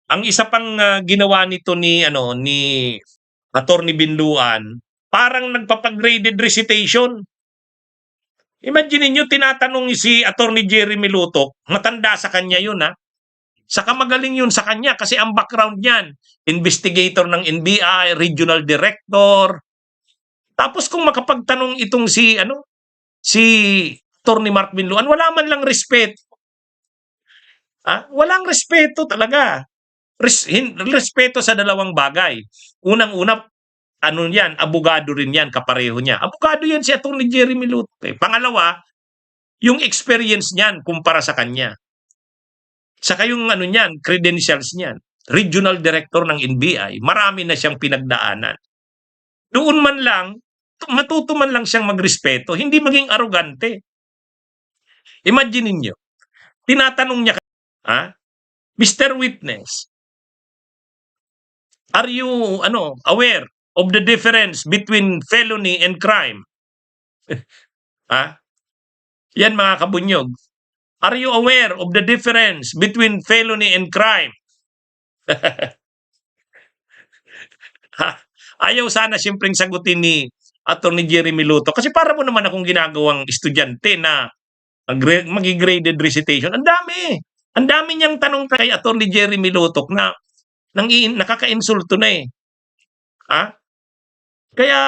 Ang isa pang ginawa nito ni Attorney Binluan, parang nagpapag-graded recitation. Imagine niyo tinatanong si Attorney Jeremy Lutok, matanda sa kanya yun ha. Saka magaling yun sa kanya kasi ang background niyan, investigator ng NBI, regional director. Tapos kung makapagtanong itong si Attorney Mark Binluan, wala man lang respeto. Walang respeto talaga. Respeto sa dalawang bagay. Unang-una, ano yan, abogado rin yan, kapareho niya. Abogado yan si Atty. Jeremy Lutok. Pangalawa, yung experience niyan kumpara sa kanya. Saka yung niyan, credentials niyan. Regional Director ng NBI, marami na siyang pinagdaanan. Doon man lang, matuto man lang siyang magrespeto, hindi maging arugante. Imagine niyo, tinatanong niya, Mr. Witness, are you aware of the difference between felony and crime? Yan mga kabunyog. Are you aware of the difference between felony and crime? Ayaw sana siyempreng sagutin ni Atty. Jeremy Lutok kasi para mo naman akong ginagawang estudyante na mag-graded recitation. Ang dami. Ang dami niyang tanong kay Atty. Jeremy Lutok na nakaka-insulto na eh. Kaya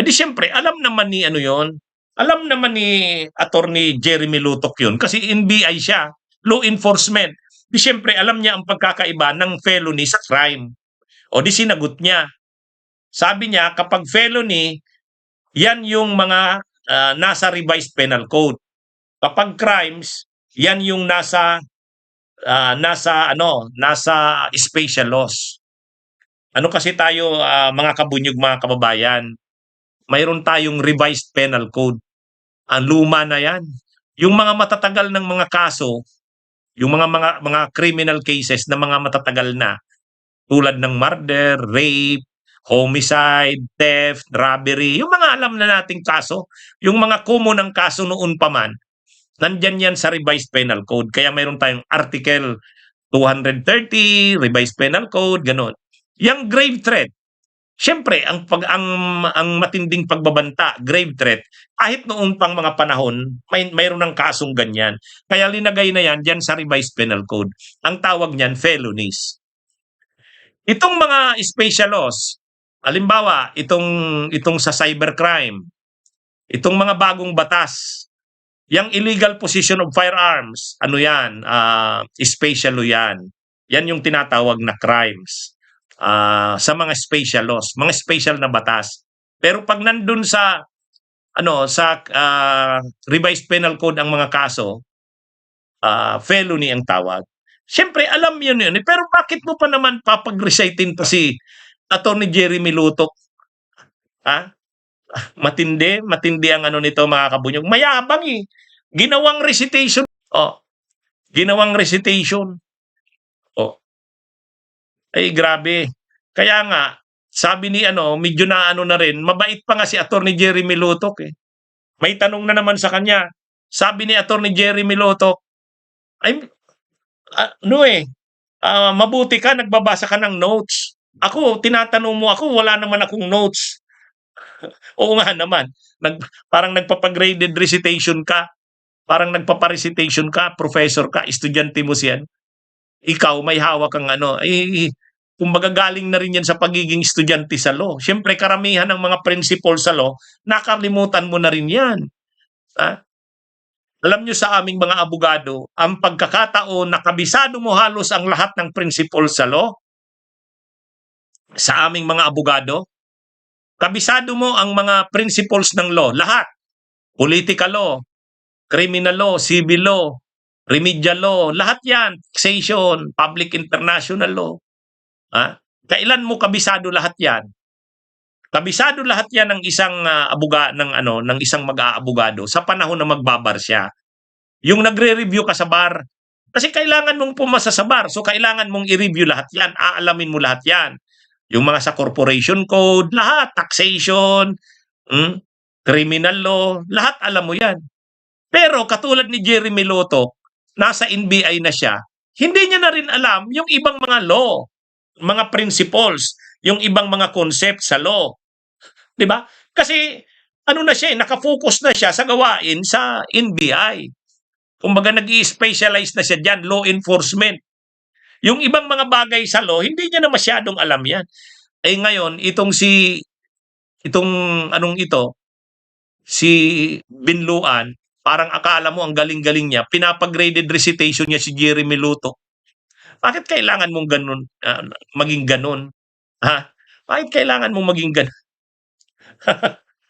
di siyempre, alam naman ni yon. Alam naman ni Atty. Jeremy Lutok yun kasi NBI siya, law enforcement. Di siyempre, alam niya ang pagkakaiba ng felony sa crime. O di sinagot niya. Sabi niya, kapag felony, yan yung mga nasa revised penal code. Kapag crimes, yan yung nasa special laws. Ano kasi tayo mga kabunyog, mga kababayan, mayroon tayong revised penal code. Ang luma na yan. Yung mga matatagal ng mga kaso, yung mga criminal cases na mga matatagal na, tulad ng murder, rape, homicide, theft, robbery, yung mga alam na nating kaso, yung mga common ng kaso noon pa man, nandyan yan sa revised penal code. Kaya mayroon tayong article 230, revised penal code, ganon. Yang grave threat, siyempre, ang matinding pagbabanta, grave threat, kahit noong pang mga panahon, mayroon ng kasong ganyan. Kaya linagay na yan dyan sa revised penal code. Ang tawag niyan, felonies. Itong mga special laws, halimbawa, itong sa cybercrime, itong mga bagong batas, yung illegal possession of firearms, yan? Special law yan. Yan yung tinatawag na crimes. Sa mga special laws, mga special na batas. Pero pag nandun sa revised penal code ang mga kaso, felony ang tawag. Siyempre, alam yun. Pero bakit mo pa naman papag-recitin pa si Atty. Jeremy Lutok? Matindi ang nito mga kabunyog. Mayabang eh. Ginawang recitation. Ginawang recitation. Ay, grabe. Kaya nga, sabi ni medyo na rin, mabait pa nga si Atty. Jeremy Lutok eh. May tanong na naman sa kanya. Sabi ni Atty. Jeremy Lutok, mabuti ka, nagbabasa ka ng notes. Ako, tinatanong mo ako, wala naman akong notes. Oo nga naman. Parang nagpapag-graded recitation ka. Parang nagpapa-recitation ka, professor ka, estudyante mo siyan. Ikaw may hawak kang kumbaga galing na rin yan sa pagiging estudyante sa law. Siyempre karamihan ng mga principles sa law, nakalimutan mo na rin yan. Alam nyo sa aming mga abogado, ang pagkakataon na kabisado mo halos ang lahat ng principles sa law, sa aming mga abogado, kabisado mo ang mga principles ng law, lahat. Political law, criminal law, civil law, remedial law, lahat yan, taxation, public international law. Kailan mo kabisado lahat yan? Kabisado lahat yan ng isang ng isang mag-aabogado sa panahon na magbabar siya. Yung nagre-review ka sa bar, kasi kailangan mong pumasa sa bar, so kailangan mong i-review lahat yan, aalamin mo lahat yan. Yung mga sa corporation code, lahat, taxation, criminal law, lahat alam mo yan. Pero katulad ni Jeremy Lutok, nasa NBI na siya, hindi niya na rin alam yung ibang mga law, mga principles, yung ibang mga concept sa law. 'Di ba? Kasi ano na siya, nakafocus na siya sa gawain sa NBI. Kumbaga nag-i-specialize na siya diyan, law enforcement. Yung ibang mga bagay sa law, hindi niya na masyadong alam 'yan. Eh ngayon, itong anong ito, si Binluan, parang akala mo ang galing-galing niya, pinapa-graded recitation niya si Jeremy Luto. Bakit kailangan mong ganun, maging ganun? Ha? Bakit kailangan mong maging ganun?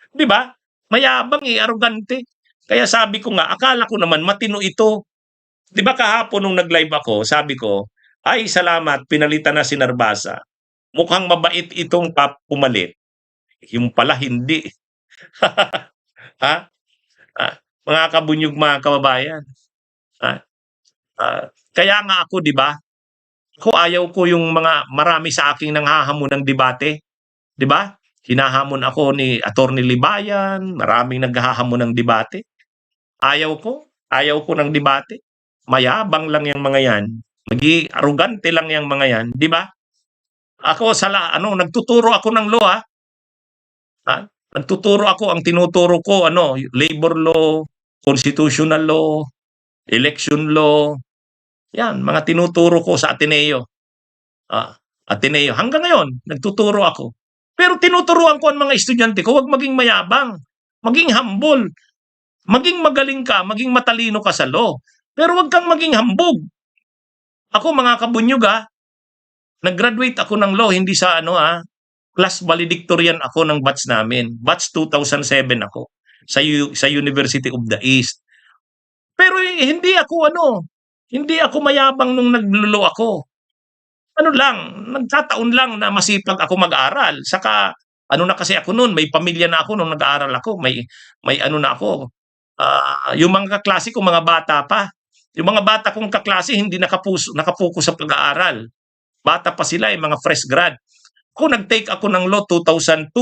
'Di ba? Mayabang eh, arugante. Kaya sabi ko nga, akala ko naman matino ito. 'Di ba kahapon nung nag-live ako, sabi ko, ay salamat, pinalitan na si Narbasa. Mukhang mabait itong pumalit. Yung pala hindi. Ha? Ah, mga kabunyog, mga kababayan. Ah, kaya nga ako, 'di ba? Ako ayaw ko yung mga marami sa aking nanghahamon ng debate, 'di ba? Hinahamon ako ni Attorney Libayan, maraming naghahamon ng debate. Ayaw ko ng debate. Mayabang lang yang mga yan. Arugante lang yang mga yan, 'di ba? Ako nagtuturo ako ng law, ha? Nagtuturo ako, ang tinuturo ko labor law, constitutional law, election law. Yan, mga tinuturo ko sa Ateneo. Ateneo. Hanggang ngayon, nagtuturo ako. Pero tinuturuan ko ang mga estudyante ko, huwag maging mayabang, maging humble, maging magaling ka, maging matalino ka sa law. Pero huwag kang maging hambog. Ako, mga kabunyog, nag-graduate ako ng law, hindi sa class valedictorian ako ng batch namin. Batch 2007 ako sa University of the East. Pero hindi ako mayabang nung naglulo ako. Nagkataon lang na masipag ako mag-aral. Saka, na kasi ako noon, may pamilya na ako nung nag-aaral ako. May na ako. Yung mga kaklase ko, mga bata pa. Yung mga bata kong kaklase, hindi nakapokus sa pag-aaral. Bata pa sila, mga fresh grad. Nag-take ako ng law 2002.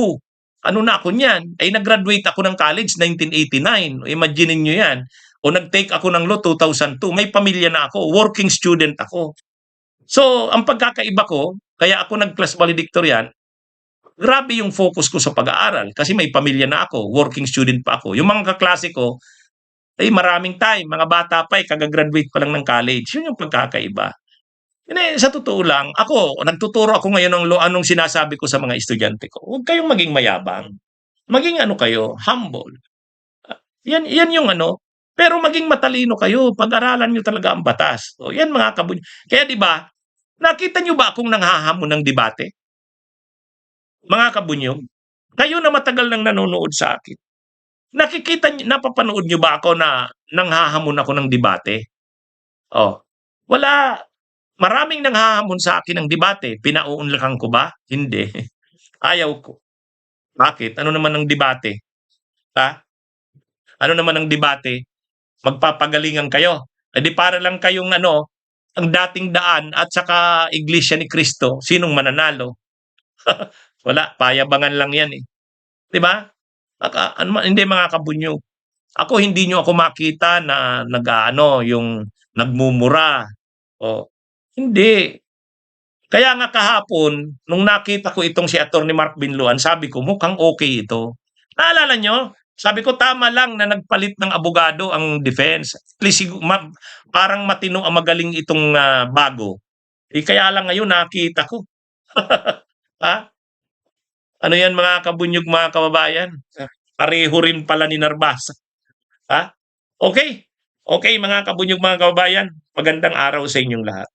Na ako niyan? Ay nag-graduate ako ng college 1989. Imagine niyo yan. O nag-take ako ng law 2002. May pamilya na ako. Working student ako. So, ang pagkakaiba ko, kaya ako nag-class valedictorian, grabe yung focus ko sa pag-aaral kasi may pamilya na ako, working student pa ako. Yung mga kaklase ko, ay maraming time, mga bata pa, kagagraduate pa lang ng college. Yun yung pagkakaiba. Sa totoo lang, nagtuturo ako ngayon ng law, anong sinasabi ko sa mga estudyante ko. Huwag kayong maging mayabang. Maging kayo, humble. Yan yung pero maging matalino kayo, pag-aralan nyo talaga ang batas. So, yan mga kabunyog. Kaya 'di ba, nakita nyo ba akong nanghahamon ng debate? Mga kabunyog, kayo na matagal nang nanonood sa akin. Napapanood nyo ba ako na nanghahamon ako ng debate? Oh, wala. Maraming nanghahamon sa akin ng debate. Pinauunlakan ko ba? Hindi. Ayaw ko. Bakit? Ano naman ang debate? Ha? Ano naman ang debate? Magpapagalingan kayo. E di para lang kayong ang dating daan at saka Iglesia ni Cristo, sinong mananalo? Wala, payabangan lang yan eh. 'Di ba? Hindi mga kabunyog. Ako hindi nyo ako makita na yung nagmumura. O, hindi. Kaya nga kahapon, nung nakita ko itong si Attorney Mark Binluan, sabi ko mukhang okay ito. Naalala nyo? Sabi ko tama lang na nagpalit ng abogado ang defense. At least parang matino ang magaling itong bago. Kaya lang ngayon nakita ko. Ha? Ano yan mga kabunyog, mga kababayan? Pareho rin pala ni Narbasa. Ha? Okay. Okay mga kabunyog, mga kababayan. Magandang araw sa inyong lahat.